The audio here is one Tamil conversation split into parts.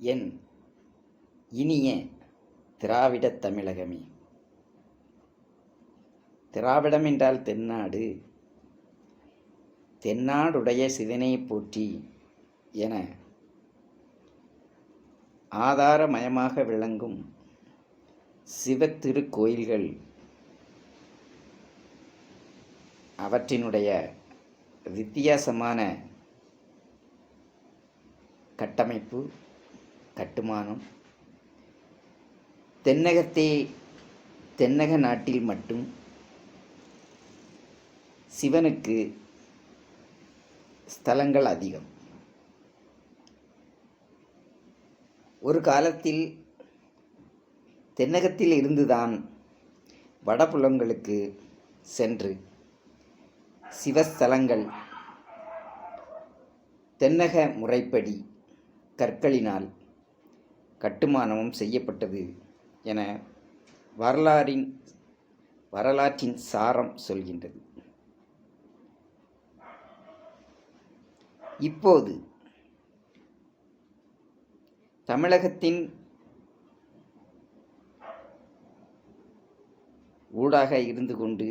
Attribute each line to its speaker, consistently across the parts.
Speaker 1: என் இனிய திராவிடத் தமிழகமே. திராவிடம் என்றால் தென்னாடு. தென்னாடுடைய சிவனை போற்றி என ஆதாரமயமாக விளங்கும் சிவத்திருக்கோயில்கள், அவற்றினுடைய வித்தியாசமான கட்டமைப்பு, கட்டுமானம் தென்னக நாட்டில் மட்டும் சிவனுக்கு ஸ்தலங்கள் அதிகம். ஒரு காலத்தில் தென்னகத்தில் இருந்துதான் வடபுலங்களுக்கு சென்று சிவஸ்தலங்கள் தென்னக முறைப்படி கற்களினால் கட்டுமானமும் செய்யப்பட்டது என வரலாற்றின் சாரம் சொல்கின்றது. இப்போது தமிழகத்தின் ஊடாக இருந்து கொண்டு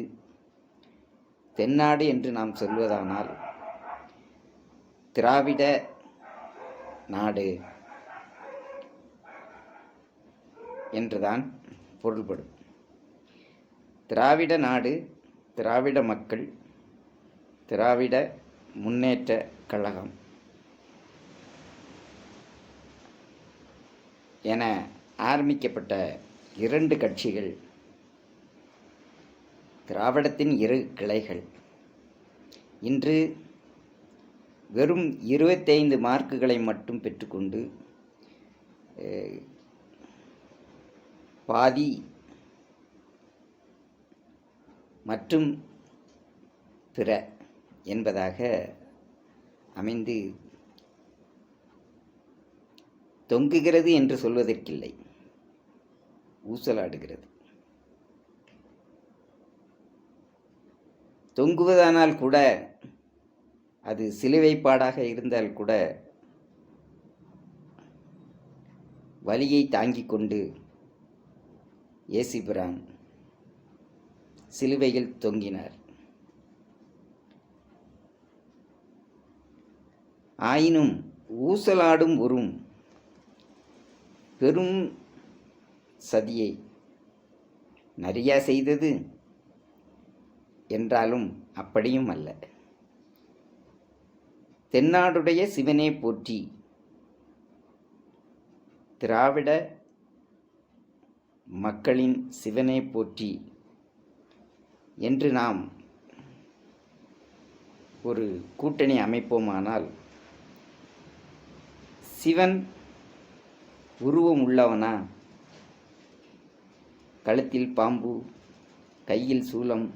Speaker 1: தென்னாடு என்று நாம் சொல்வதானால் திராவிட நாடு என்றுதான் பொருள்படும். திராவிட நாடு, திராவிட மக்கள், திராவிட முன்னேற்ற கழகம் என ஆரம்பிக்கப்பட்ட இரண்டு கட்சிகள், திராவிடத்தின் இரு கிளைகள், இன்று வெறும் 25 மார்க்குகளை மட்டும் பெற்றுக்கொண்டு பாதி மற்றும் பிற என்பதாக அமைந்து தொங்குகிறது என்று சொல்வதற்கில்லை, ஊசலாடுகிறது. தொங்குவதானால் கூட, அது சிலுவைப்பாடாக இருந்தால் கூட வலியை தாங்கிக் கொண்டு இயேசுபிரான் சிலுவையில் தொங்கினார். ஆயினும் ஊசலாடும் ஒரு பெரும் சதியை நிறையா செய்தது என்றாலும் அப்படியும் அல்ல. தென்னாடுடைய சிவனே போற்றி, திராவிட மக்களின் சிவனே போற்றி என்று நாம் ஒரு கூட்டணி அமைப்போமானால், சிவன் உருவம் உள்ளவனா, கழுத்தில் பாம்பு, கையில் சூலம்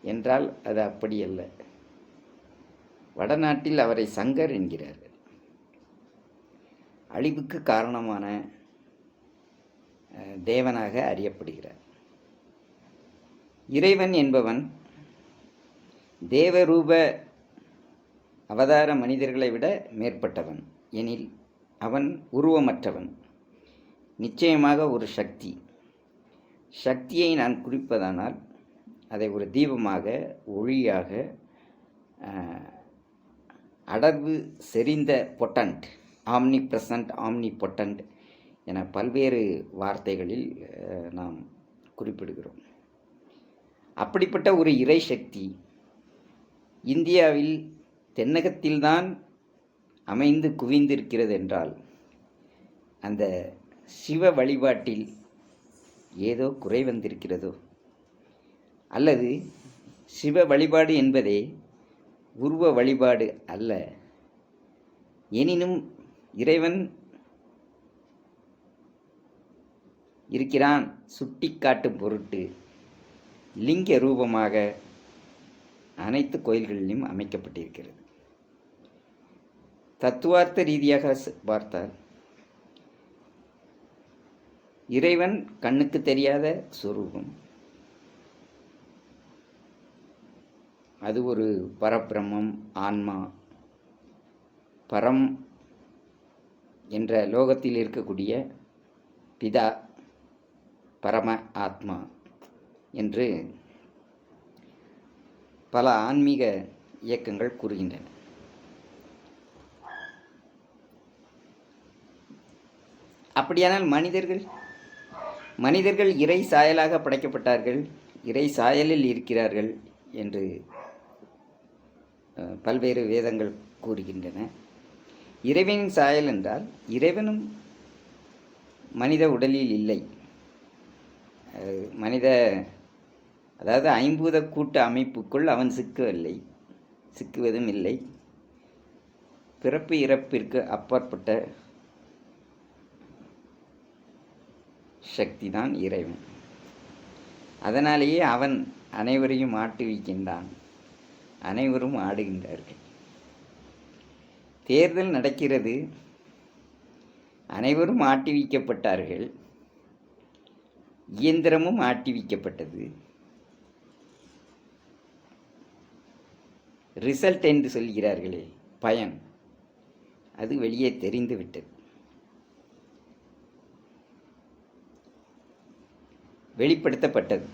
Speaker 1: என்றால் அது அப்படியல்ல. வடநாட்டில் அவரை சங்கர் என்கிறார்கள். அழிவுக்கு காரணமான தேவனாக அறியப்படுகிறார். இறைவன் என்பவன் தேவரூப அவதார மனிதர்களை விட மேற்பட்டவன் எனில் அவன் உருவமற்றவன், நிச்சயமாக ஒரு சக்தி. சக்தியை நான் குறிப்பதானால் அதை ஒரு தீபமாக, ஒளியாக, அடர்வு செறிந்த potent, omnipresent, omnipotent என பல்வேறு வார்த்தைகளில் நாம் குறிப்பிடுகிறோம். அப்படிப்பட்ட ஒரு இறை சக்தி இந்தியாவில் தென்னகத்தில்தான் அமைந்து குவிந்திருக்கிறது என்றால், அந்த சிவ வழிபாட்டில் ஏதோ குறை வந்திருக்கிறதோ, அல்லது சிவ வழிபாடு என்பதே உருவ வழிபாடு அல்ல. எனினும் இறைவன் இருக்கிறான் சுட்டி காட்டும் பொருட்டு லிங்க ரூபமாக அனைத்து கோயில்களிலும் அமைக்கப்பட்டிருக்கிறது. தத்துவார்த்த ரீதியாக பார்த்தால் இறைவன் கண்ணுக்கு தெரியாத சொரூபம். அது ஒரு பரபிரம்மம், ஆன்மா, பரம் என்ற லோகத்தில் இருக்கக்கூடிய பிதா பரம ஆத்மா என்று பல ஆன்மீக இயக்கங்கள் கூறுகின்றன. அப்படியானால் மனிதர்கள் இறை சாயலாக படைக்கப்பட்டார்கள், இறை சாயலில் இருக்கிறார்கள் என்று பல்வேறு வேதங்கள் கூறுகின்றன. இறைவனின் சாயல் என்றால் இறைவனும் மனித உடலில் இல்லை. அதாவது ஐம்பூத கூட்டு அமைப்புக்குள் அவன் சிக்குவதும் இல்லை. பிறப்பு இறப்பிற்கு அப்பாற்பட்ட சக்தி தான் இறைவன். அதனாலேயே அவன் அனைவரையும் ஆட்டுவிக்கின்றான், அனைவரும் ஆடுகின்றார்கள். தேர்தல் நடக்கிறது, அனைவரும் ஆட்டிவிக்கப்பட்டார்கள், இயந்திரமும் ஆட்டிவிக்கப்பட்டது. ரிசல்ட் என்று சொல்கிறார்களே, பயன், அது வெளியே தெரிந்து விட்டது. வெளிப்படுத்தப்பட்டது.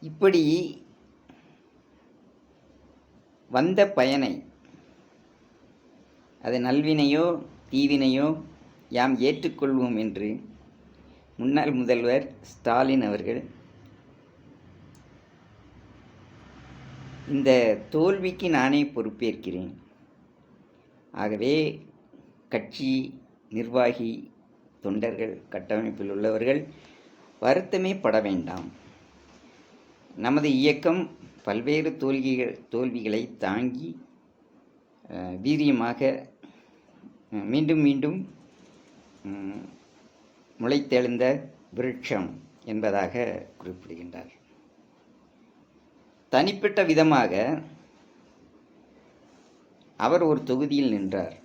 Speaker 1: இப்படி வந்த பயனை, அது நல்வினையோ தீவினையோ யாம் ஏற்றுக்கொள்வோம் என்று முன்னாள் முதல்வர் ஸ்டாலின் அவர்கள் இந்த தோல்விக்கு நானே பொறுப்பேற்கிறேன், ஆகவே கட்சி நிர்வாகி தொண்டர்கள் கட்டமைப்பில் உள்ளவர்கள் வருத்தமே பட வேண்டாம், நமது இயக்கம் பல்வேறு தோல்விகளை தாங்கி வீரியமாக மீண்டும் மீண்டும் முளைத்தெழுந்த விருட்சம் என்பதாக குறிப்பிடுகின்றார். தனிப்பட்ட விதமாக அவர் ஒரு தொகுதியில் நின்றார்.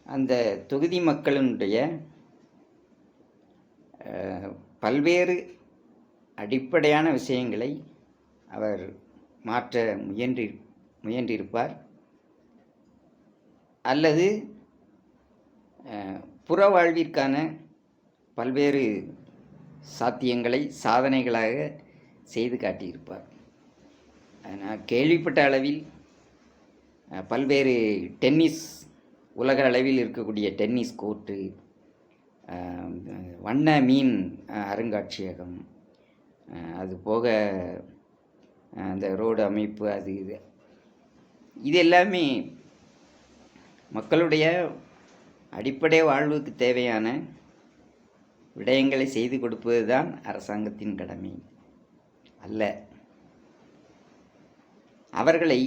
Speaker 1: அந்த தொகுதி மக்களினுடைய பல்வேறு அடிப்படையான விஷயங்களை அவர் மாற்ற முயன்றிருப்பார், அல்லது புற வாழ்விற்கான பல்வேறு சாத்தியங்களை சாதனைகளாக செய்து காட்டியிருப்பார். நான் கேள்விப்பட்ட அளவில் பல்வேறு டென்னிஸ், உலக அளவில் இருக்கக்கூடிய டென்னிஸ் கோர்ட்டு, வண்ண மீன் அருங்காட்சியகம், அதுபோக அந்த ரோடு அமைப்பு, இது எல்லாமே மக்களுடைய அடிப்படை வாழ்வுக்கு தேவையான விடயங்களை செய்து கொடுப்பது தான் அரசாங்கத்தின் கடமை அல்ல. அவர்களை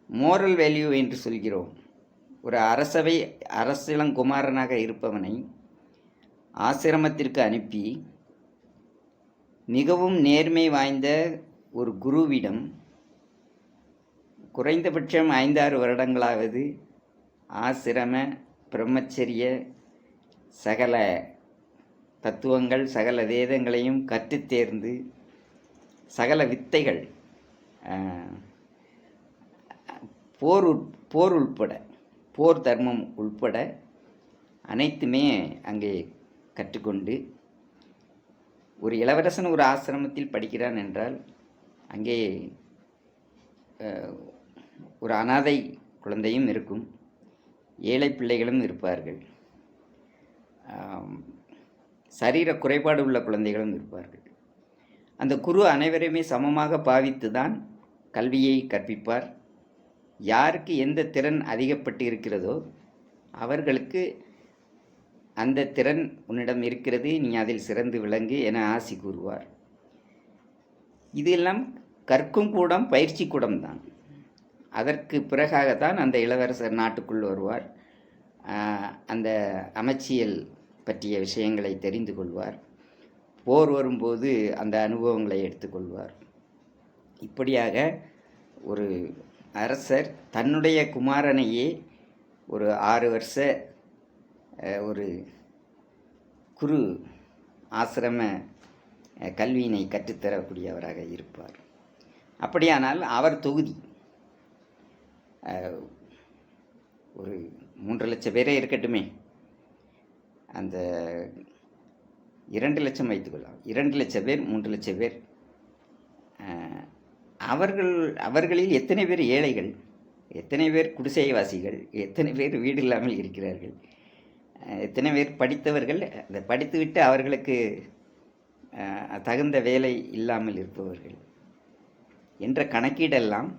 Speaker 1: மோரல் வேல்யூ என்று சொல்கிறோம். ஒரு அரசிளங்குமாரனாக இருப்பவனை ஆசிரமத்திற்கு அனுப்பி மிகவும் நேர்மை வாய்ந்த ஒரு குருவிடம் குறைந்தபட்சம் 5-6 வருடங்களாவது ஆசிரம பிரம்மச்சரிய சகல தத்துவங்கள், சகல வேதங்களையும் கற்றுத் தேர்ந்து, சகல வித்தைகள், போர் உள்பட, போர் தர்மம் உள்பட அனைத்துமே அங்கே கற்றுக்கொண்டு, ஒரு இளவரசன் ஒரு ஆசிரமத்தில் படிக்கிறான் என்றால் அங்கே ஒரு அனாதை குழந்தையும் இருக்கும், ஏழை பிள்ளைகளும் இருப்பார்கள், சரீர குறைபாடு உள்ள குழந்தைகளும் இருப்பார்கள். அந்த குரு அனைவரையுமே சமமாக பாவித்து தான் கல்வியை கற்பிப்பார். யாருக்கு எந்த திறன் அதிகப்பட்டு இருக்கிறதோ அவர்களுக்கு அந்த திறன் உன்னிடம் இருக்கிறது, நீ அதில் சிறந்து விளங்கு என ஆசி கூறுவார். இதெல்லாம் கற்கும் கூடம், பயிற்சி கூடம் தான். அதற்கு பிறகாகத்தான் அந்த இளவரசர் நாட்டுக்குள் வருவார், அந்த அமைச்சியல் பற்றிய விஷயங்களை தெரிந்து கொள்வார், போர் வரும்போது அந்த அனுபவங்களை எடுத்துக்கொள்வார். இப்படியாக ஒரு அரசர் தன்னுடைய குமாரனையே ஒரு 6 வருஷ ஒரு குரு ஆசிரம கல்வியினை கற்றுத்தரக்கூடியவராக இருப்பார். அப்படியானால் அவர் தொகுதி ஒரு 3,00,000 பேரே இருக்கட்டுமே, அந்த 2,00,000 வைத்துக்கொள்ளலாம். 2,00,000 பேர், 3,00,000 பேர், அவர்களில் எத்தனை பேர் ஏழைகள், எத்தனை பேர் குடிசைவாசிகள், எத்தனை பேர் வீடு இல்லாமல் இருக்கிறார்கள், எத்தனை பேர் படித்தவர்கள், அதை படித்துவிட்டு அவர்களுக்கு தகுந்த வேலை இல்லாமல் இருப்பவர்கள் என்ற கணக்கீடெல்லாம்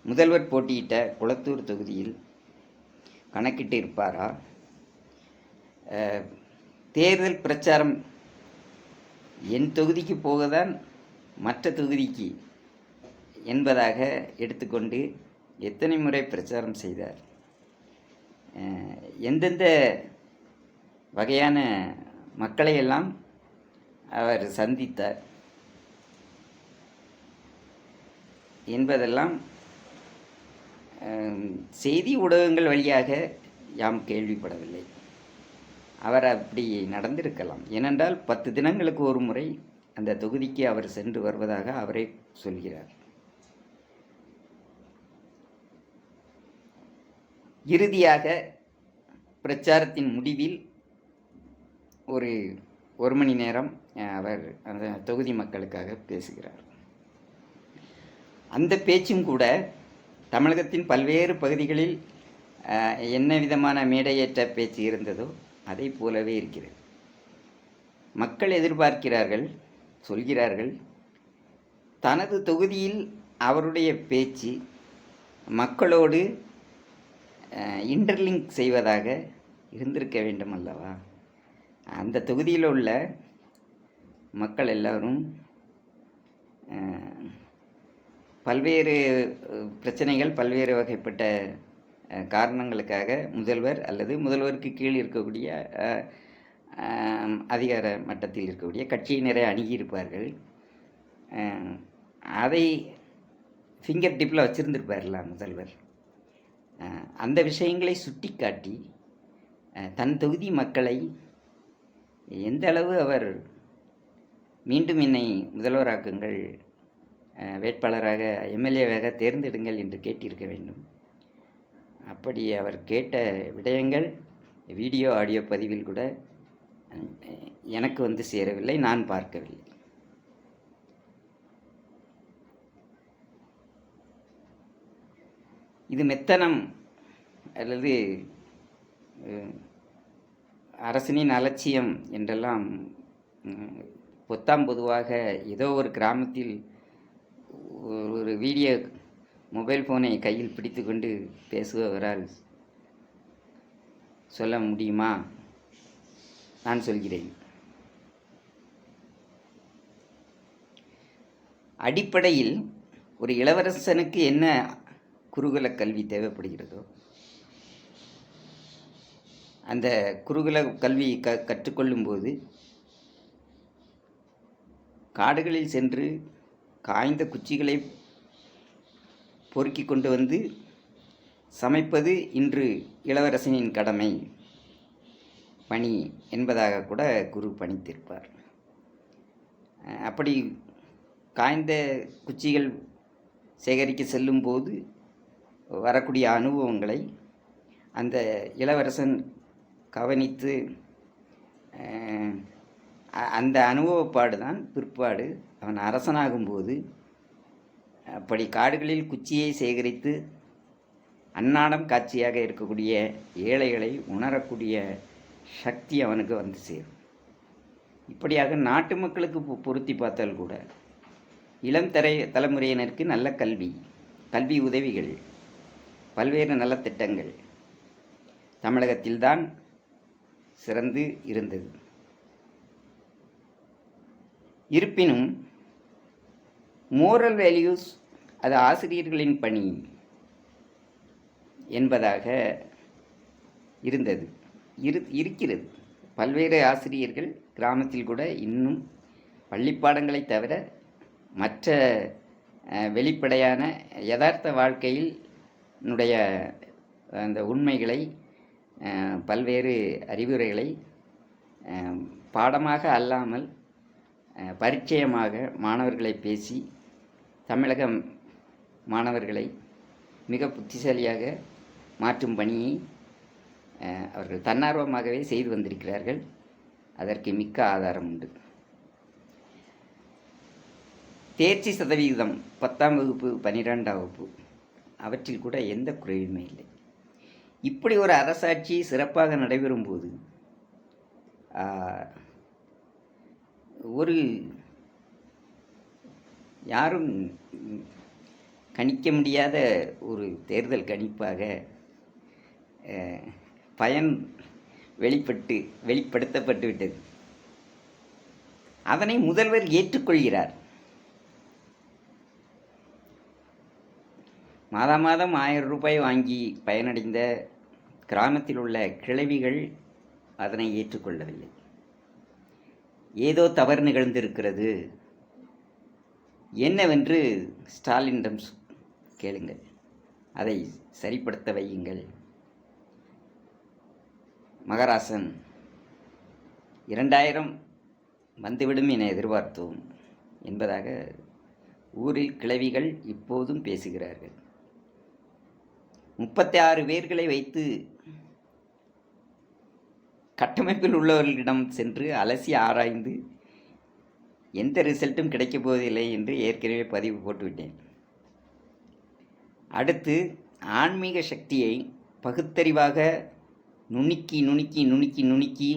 Speaker 1: முதல்வர் போட்டியிட்ட குளத்தூர் தொகுதியில் கணக்கிட்டு இருப்பாரா? தேர்தல் பிரச்சாரம் என் தொகுதிக்கு போகத்தான் மற்ற தொகுதிக்கு என்பதாக எடுத்துக்கொண்டு எத்தனை முறை பிரச்சாரம் செய்தார்? எந்தெந்த வகையான மக்களையெல்லாம் அவர் சந்தித்தார் என்பதெல்லாம் செய்தி ஊடகங்கள் வழியாக யாம் கேள்விப்படவில்லை. அவர் அப்படி நடந்திருக்கலாம். ஏனென்றால் 10 தினங்களுக்கு ஒரு முறை அந்த தொகுதிக்கு அவர் சென்று வருவதாக அவரே சொல்கிறார். இறுதியாக பிரச்சாரத்தின் முடிவில் ஒரு மணி நேரம் அவர் அந்த தொகுதி மக்களுக்காக பேசுகிறார். அந்த பேச்சும் கூட தமிழகத்தின் பல்வேறு பகுதிகளில் என்ன விதமான மேடையேற்ற பேச்சு இருந்ததோ அதை போலவே இருக்கிறது. மக்கள் எதிர்பார்க்கிறார்கள், சொல்கிறார்கள், தனது தொகுதியில் அவருடைய பேச்சு மக்களோடு இன்டர்லிங்க் செய்வதாக இருந்திருக்க வேண்டும் அல்லவா? அந்த தொகுதியில் உள்ள மக்கள் எல்லாரும் பல்வேறு பிரச்சனைகள், பல்வேறு வகைப்பட்ட காரணங்களுக்காக முதல்வர் அல்லது முதல்வருக்கு கீழ் இருக்கக்கூடிய அதிகார மட்டத்தில் இருக்கக்கூடிய கட்சியினரை அணுகியிருப்பார்கள். அதை ஃபிங்கர் டிப்பில் வச்சுருந்துருப்பார்ல முதல்வர். அந்த விஷயங்களை சுட்டி காட்டி தன் தொகுதி மக்களை எந்த அளவு அவர் மீண்டும் என்னை முதல்வராக்குங்கள், வேட்பாளராக எம்எல்ஏவாக தேர்ந்தெடுங்கள் என்று கேட்டிருக்க வேண்டும். அப்படி அவர் கேட்ட விடயங்கள் வீடியோ ஆடியோ பதிவில் கூட எனக்கு வந்து சேரவில்லை, நான் பார்க்கவில்லை. இது மெத்தனம் அல்லது அரசனின் அலட்சியம் என்றெல்லாம் பொதுவாக ஏதோ ஒரு கிராமத்தில் ஒரு வீடியோ மொபைல் ஃபோனை கையில் பிடித்து கொண்டு பேசுபவரால் சொல்ல முடியுமா? நான் சொல்கிறேன். அடிப்படையில் ஒரு இளவரசனுக்கு என்ன குருகுல கல்வி தேவைப்படுகிறதோ அந்த குருகுல கல்வி கற்றுக்கொள்ளும்போது காடுகளில் சென்று காய்ந்த குச்சிகளை பொறுக்கி கொண்டு வந்து சமைப்பது இன்று இளவரசனின் கடமை, பணி என்பதாக கூட குரு பணித்திருப்பார். அப்படி காய்ந்த குச்சிகள் சேகரிக்க செல்லும்போது வரக்கூடிய அனுபவங்களை அந்த இளவரசன் கவனித்து அந்த அனுபவப்பாடு தான் பிற்பாடு அவன் அரசனாகும்போது அப்படி காடுகளில் குச்சியை சேகரித்து அன்னாடம் காட்சியாக இருக்கக்கூடிய ஏழைகளை உணரக்கூடிய சக்தி அவனுக்கு வந்து சேரும். இப்படியாக நாட்டு மக்களுக்கு பொருத்தி பார்த்தால் கூட இளம் தலைமுறையினருக்கு நல்ல கல்வி உதவிகள், பல்வேறு நலத்திட்டங்கள் தமிழகத்தில்தான் சிறந்து இருந்தது. இருப்பினும் மோரல் வேல்யூஸ் அது ஆசிரியர்களின் பணி என்பதாக இருக்கிறது. பல்வேறு ஆசிரியர்கள் கிராமத்தில் கூட இன்னும் பள்ளிப்பாடங்களை தவிர மற்ற வெளிப்படையான யதார்த்த வாழ்க்கையில் அந்த உண்மைகளை, பல்வேறு அறிவுரைகளை பாடமாக அல்லாமல் பரிச்சயமாக மாணவர்களை பேசி தமிழக மாணவர்களை மிக புத்திசாலியாக மாற்றும் பணியை அவர்கள் தன்னார்வமாகவே செய்து வந்திருக்கிறார்கள். அதற்கு மிக்க ஆதாரம் உண்டு. தேர்ச்சி சதவிகிதம் 10ஆம் வகுப்பு 12ஆம் வகுப்பு அவற்றில் கூட எந்த குறைவுமே இல்லை. இப்படி ஒரு அரசாட்சி சிறப்பாக நடைபெறும்போது ஒரு யாரும் கணிக்க முடியாத ஒரு தேர்தல் கணிப்பாக பயன் வெளிப்படுத்தப்பட்டு விட்டது. அதனை முதல்வர் ஏற்றுக்கொள்கிறார். மாதம் 1000 ரூபாய் வாங்கி பயனடைந்த கிராமத்தில் உள்ள கிழவிகள் அதனை ஏற்றுக்கொள்ளவில்லை. ஏதோ தவறு நிகழ்ந்திருக்கிறது, என்னவென்று ஸ்டாலினிடம் கேளுங்கள், அதை சரிப்படுத்த வையுங்கள். மகராசன் 2000 வந்துவிடும் என எதிர்பார்த்தோம் என்பதாக ஊரில் கிழவிகள் இப்போதும் பேசுகிறார்கள். 36 பேர்களை வைத்து கட்டமைப்பில் உள்ளவர்களிடம் சென்று அலசி ஆராய்ந்து எந்த ரிசல்ட்டும் கிடைக்கப் போவதில்லை என்று ஏற்கனவே பதிவு போட்டுவிட்டேன். அடுத்து ஆன்மீக சக்தியை பகுத்தறிவாக நுணுக்கி நுணுக்கி நுணுக்கி நுணுக்கி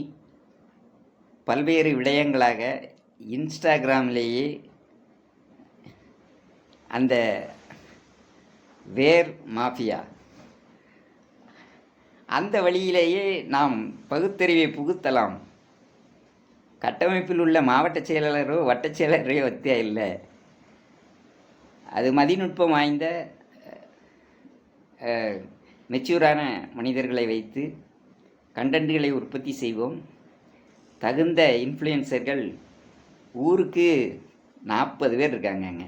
Speaker 1: பல்வேறு விடயங்களாக இன்ஸ்டாகிராமிலேயே அந்த வேர் மாஃபியா அந்த வழியிலேயே நாம் பகுத்தறிவை புகுத்தலாம். கட்டமைப்பில் உள்ள மாவட்ட செயலாளரோ வட்ட செயலாளரையோ வத்தியா இல்லை, அது மதிநுட்பம் வாய்ந்த மெச்சூரான மனிதர்களை வைத்து கண்டென்ட்களை உற்பத்தி செய்வோம். தகுந்த இன்ஃப்ளூயன்சர்கள் ஊருக்கு 40 பேர் இருக்காங்கங்க.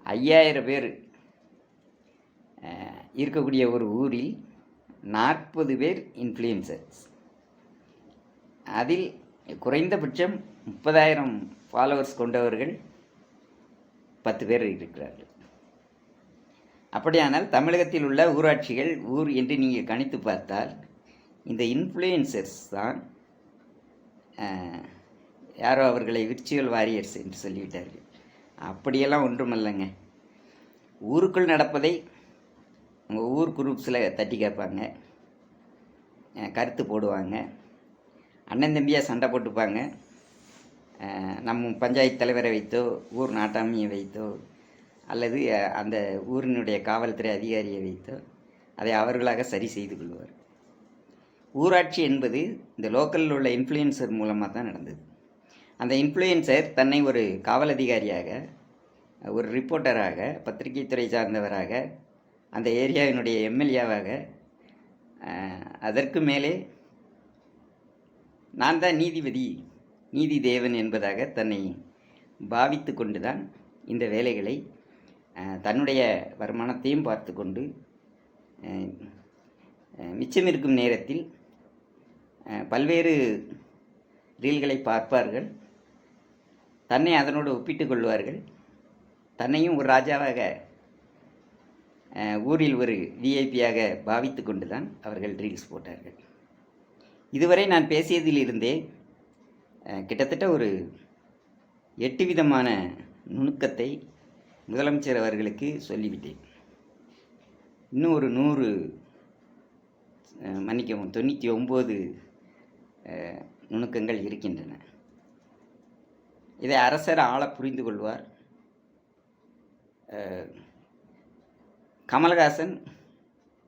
Speaker 1: 5000 பேர் இருக்கக்கூடிய ஒரு ஊரில் 40 பேர் இன்ஃப்ளூயன்சர்ஸ். அதில் குறைந்தபட்சம் 30,000 ஃபாலோவர்ஸ் கொண்டவர்கள் 10 பேர் இருக்கிறார்கள். அப்படியானால் தமிழகத்தில் உள்ள ஊராட்சிகள் ஊர் என்று நீங்கள் கணித்து பார்த்தால் இந்த இன்ஃப்ளூயன்சர்ஸ் தான் யாரோ அவர்களை விர்ச்சுவல் வாரியர்ஸ் என்று சொல்லிவிட்டார்கள். அப்படியெல்லாம் ஒன்றுமல்லங்க. ஊருக்குள் நடப்பதை உங்கள் ஊர் குரூப்ஸில் தட்டி கேட்பாங்க, கருத்து போடுவாங்க, அண்ணன் தம்பியாக சண்டை போட்டுப்பாங்க. நம்ம பஞ்சாயத்து தலைவரை வைத்தோ ஊர் நாட்டாமையை வைத்தோ அல்லது அந்த ஊரினுடைய காவல்துறை அதிகாரியை வைத்தோ அதை அவர்களாக சரி செய்து கொள்வார். ஊராட்சி என்பது இந்த லோக்கலில் உள்ள இன்ஃப்ளூயன்சர் மூலமாக தான் நடந்தது. அந்த இன்ஃப்ளூயன்சர் தன்னை ஒரு காவல் அதிகாரியாக, ஒரு ரிப்போர்ட்டராக, பத்திரிகை துறை சார்ந்தவராக, அந்த ஏரியாவினுடைய எம்எல்ஏவாக, அதற்கு மேலே நான் தான் நீதிபதி, நீதி தேவன் என்பதாக தன்னை பாவித்து கொண்டு தான் இந்த வேலைகளை தன்னுடைய வருமானத்தையும் பார்த்து கொண்டு மிச்சம் இருக்கும் நேரத்தில் பல்வேறு ரீல்களை பார்ப்பார்கள், தன்னை அதனோடு ஒப்பிட்டு கொள்வார்கள். தன்னையும் ஒரு ராஜாவாக, ஊரில் ஒரு விஐபியாக பாவித்து கொண்டு தான் அவர்கள் ரீல்ஸ் போட்டார்கள். இதுவரை நான் பேசியதிலிருந்தே கிட்டத்தட்ட ஒரு 8 விதமான நுணுக்கத்தை முதலமைச்சர் அவர்களுக்கு சொல்லிவிட்டேன். இன்னும் ஒரு 99 நுணுக்கங்கள் இருக்கின்றன. இதை அரசர் ஆள புரிந்து கொள்வார். கமல்ஹாசன்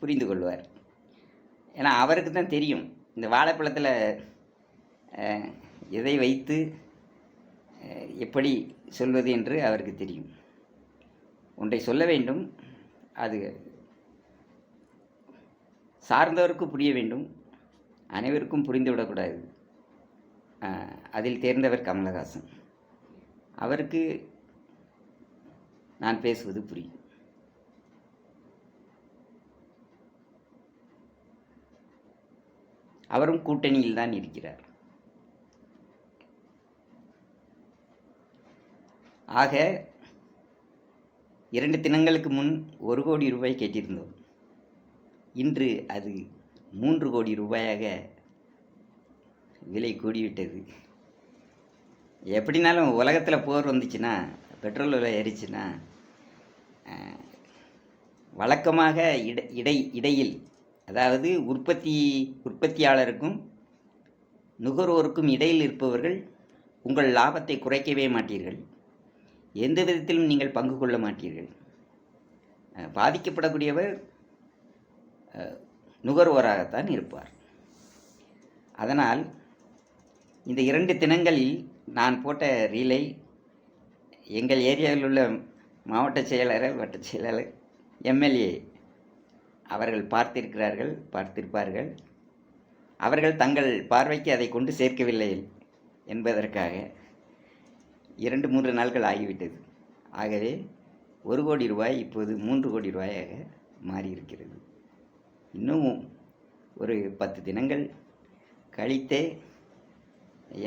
Speaker 1: புரிந்து கொள்வார். ஏன்னா அவருக்கு தான் தெரியும் இந்த வாழைப்பழத்தில் எதை வைத்து எப்படி சொல்வது என்று அவருக்கு தெரியும். ஒன்றை சொல்ல வேண்டும், அது சார்ந்தவருக்கு புரிய வேண்டும், அனைவருக்கும் புரிந்துவிடக்கூடாது. அதில் தேர்ந்தவர் கமலஹாசன். அவருக்கு நான் பேசுவது புரியும். அவரும் கூட்டணியில் தான் இருக்கிறார். ஆக 2 தினங்களுக்கு முன் 1 கோடி ரூபாய் கேட்டிருந்தோம். இன்று அது 3 கோடி ரூபாயாக விலை கூடிவிட்டது. எப்படினாலும் உலகத்தில் போர் வந்துச்சுன்னா, பெட்ரோல் விலை ஏறிச்சுன்னா, வழக்கமாக இடையில், அதாவது உற்பத்தியாளருக்கும் நுகர்வோருக்கும் இடையில் இருப்பவர்கள் உங்கள் லாபத்தை குறைக்கவே மாட்டீர்கள். எந்த விதத்திலும் நீங்கள் பங்கு கொள்ள மாட்டீர்கள். பாதிக்கப்படக்கூடியவர் நுகர்வோராகத்தான் இருப்பார். அதனால் இந்த 2 தினங்களில் நான் போட்ட ரீலை எங்கள் ஏரியாவில் உள்ள மாவட்ட செயலாளர், வட்ட செயலாளர், எம்எல்ஏ அவர்கள் பார்த்திருப்பார்கள். அவர்கள் தங்கள் பார்வைக்கு அதை கொண்டு சேர்க்கவில்லை என்பதற்காக 2-3 நாட்கள் ஆகிவிட்டது. ஆகவே 1 கோடி ரூபாய் இப்போது 3 கோடி ரூபாயாக மாறியிருக்கிறது. இன்னும் ஒரு 10 தினங்கள் கழித்தே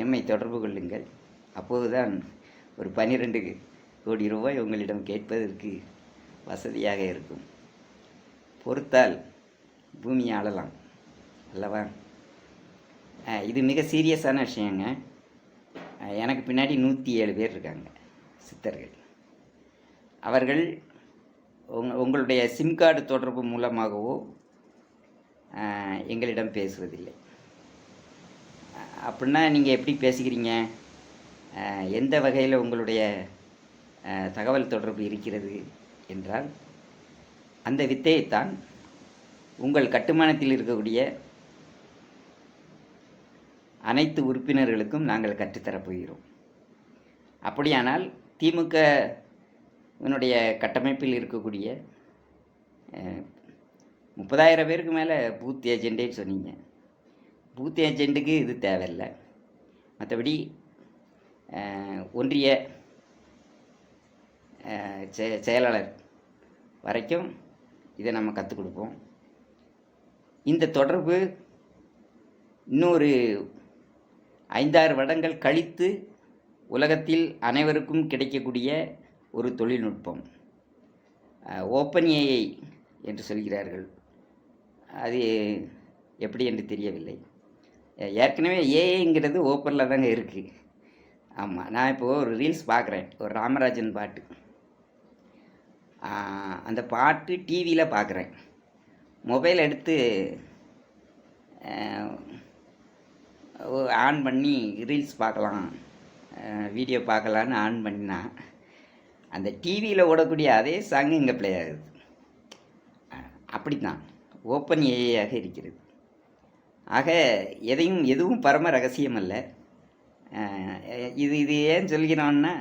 Speaker 1: எம்மை தொடர்பு கொள்ளுங்கள். அப்போதுதான் ஒரு 12 கோடி ரூபாய் உங்களிடம் கேட்பதற்கு வசதியாக இருக்கும். பொறுத்தால் பூமியை ஆளலாம் அல்லவா? இது மிக சீரியஸான விஷயங்க. எனக்கு பின்னாடி 107 பேர் இருக்காங்க, சித்தர்கள். அவர்கள் உங்களுடைய சிம் கார்டு தொடர்பு மூலமாகவோ எங்களிடம் பேசுவதில்லை. அப்படின்னா நீங்கள் எப்படி பேசுகிறீங்க? எந்த வகையில் உங்களுடைய தகவல் தொடர்பு இருக்கிறது என்றால், அந்த வித்தையைத்தான் உங்கள் கட்டுமானத்தில் இருக்கக்கூடிய அனைத்து உறுப்பினர்களுக்கும் நாங்கள் கற்றுத்தரப்போகிறோம். அப்படியானால் திமுக இதனுடைய கட்டமைப்பில் இருக்கக்கூடிய 30,000 பேருக்கு மேலே பூத் ஏஜெண்டேன்னு சொன்னீங்க. பூத் ஏஜெண்ட்டுக்கு இது தேவையில்லை. மற்றபடி ஒன்றிய செயலாளர் வரைக்கும் இதை நம்ம கற்றுக் கொடுப்போம். இந்த தொடர்பு இன்னொரு 5-6 வருடங்கள் கழித்து உலகத்தில் அனைவருக்கும் கிடைக்கக்கூடிய ஒரு தொழில்நுட்பம். ஓப்பன் ஏஐ என்று சொல்கிறார்கள். அது எப்படி என்று தெரியவில்லை. ஏற்கனவே ஏஐங்கிறது ஓப்பனில் தாங்க இருக்குது. ஆமாம், நான் இப்போது ஒரு ரீல்ஸ் பார்க்குறேன், ஒரு ராமராஜன் பாட்டு. அந்த பாட்டு டிவியில் பார்க்குறேன். மொபைல் எடுத்து ஆன் பண்ணி ரீல்ஸ் பார்க்கலாம், வீடியோ பார்க்கலான்னு ஆன் பண்ணினா அந்த டிவியில் ஓடக்கூடிய அதே சாங்கு இங்கே ப்ளே ஆகுது. அப்படி தான் ஓப்பன் ஏஐயாக இருக்கிறது. ஆக எதுவும் பரம ரகசியம் அல்ல. இது ஏன் சொல்கிறோன்னா,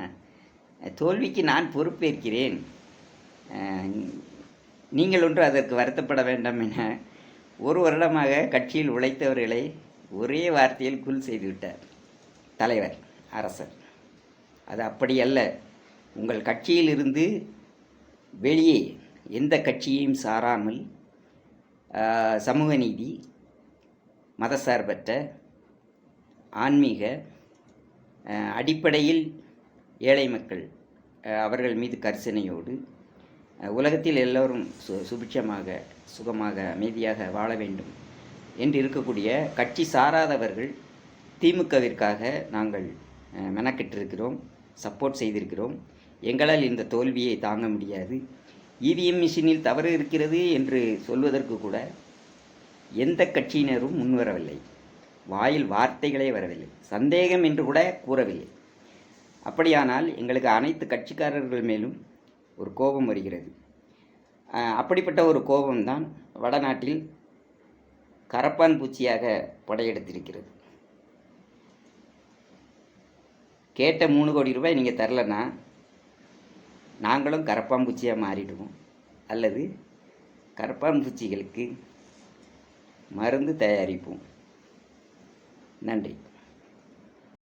Speaker 1: தோல்விக்கு நான் பொறுப்பேற்கிறேன், நீங்கள் ஒன்று அதற்கு வருத்தப்பட வேண்டாம் என 1 வருடமாக கட்சியில் உழைத்தவர்களை ஒரே வார்த்தையில் குல் செய்துவிட்டார் தலைவர், அரசர். அது அப்படி அல்ல. உங்கள் கட்சியிலிருந்து வெளியே எந்த கட்சியையும் சாராமல் சமூக நீதி, மதசார்பற்ற, ஆன்மீக அடிப்படையில் ஏழை மக்கள் அவர்கள் மீது கரிசனையோடு உலகத்தில் எல்லோரும் சுபிட்சமாக, சுகமாக, அமைதியாக வாழ வேண்டும் என்று இருக்கக்கூடிய கட்சி சாராதவர்கள் திமுகவிற்காக நாங்கள் மெனக்கெட்டிருக்கிறோம், சப்போர்ட் செய்திருக்கிறோம். எங்களால் இந்த தோல்வியை தாங்க முடியாது. இவிஎம் மிஷினில் தவறு இருக்கிறது என்று சொல்வதற்கு கூட எந்த கட்சியினரும் முன்வரவில்லை. வாயில் வார்த்தைகளே வரவில்லை. சந்தேகம் என்று கூட கூறவில்லை. அப்படியானால் எங்களுக்கு அனைத்து கட்சிக்காரர்கள் மேலும் ஒரு கோபம் வருகிறது. அப்படிப்பட்ட ஒரு கோபம்தான் வடநாட்டில் கரப்பான் பூச்சியாக படையெடுத்திருக்கிறது. கேட்ட 3 கோடி ரூபாய் நீங்கள் தரலன்னா நாங்களும் கரப்பான் பூச்சியாக மாறிடுவோம், அல்லது கரப்பான் பூச்சிகளுக்கு மருந்து தயாரிப்போம். நன்றி.